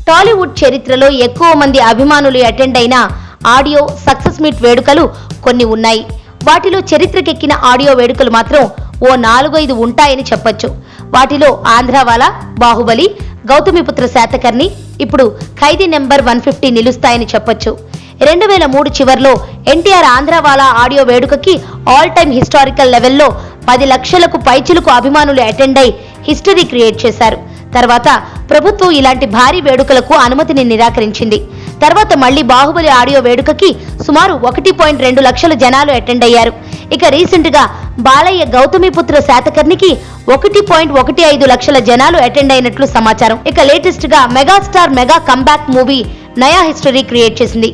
టాలీవుడ్ చరిత్రలో ఎక్కువ మంది అభిమానులు అటెండ్ అయిన ఆడియో సక్సెస్ మీట్ వేడుకలు కొన్ని ఉన్నాయి. వాటిలో చరిత్రకెక్కిన ఆడియో వేడుకలు మాత్రం ఓ 4-5 ఉంటాయని చెప్పొచ్చు. వాటిలో ఆంధ్రావాలా, బాహుబలి, గౌతమిపుత్ర శాతకర్ణి, ఇప్పుడు ఖైదీ నెంబర్ 150 నిలుస్తాయని చెప్పొచ్చు. 2003 చివర్లో ఎన్టీఆర్ ఆంధ్రావాలా ఆడియో వేడుకకి ఆల్ టైమ్ హిస్టారికల్ లెవెల్లో 10 లక్షలకు పైచిలుకు అభిమానులు అటెండ్ అయి హిస్టరీ క్రియేట్ చేశారు. తర్వాత ప్రభుత్వం ఇలాంటి భారీ వేడుకలకు అనుమతిని నిరాకరించింది. తర్వాత మళ్లీ బాహుబలి ఆడియో వేడుకకి సుమారు 1.2 లక్షల జనాలు అటెండ్ అయ్యారు. ఇక రీసెంట్ గా బాలయ్య గౌతమిపుత్ర శాతకర్ణికి 1.15 లక్షల జనాలు అటెండ్ అయినట్లు సమాచారం. ఇక లేటెస్ట్ గా మెగాస్టార్ మెగా కంబ్యాక్ మూవీ నయా హిస్టరీ క్రియేట్ చేసింది.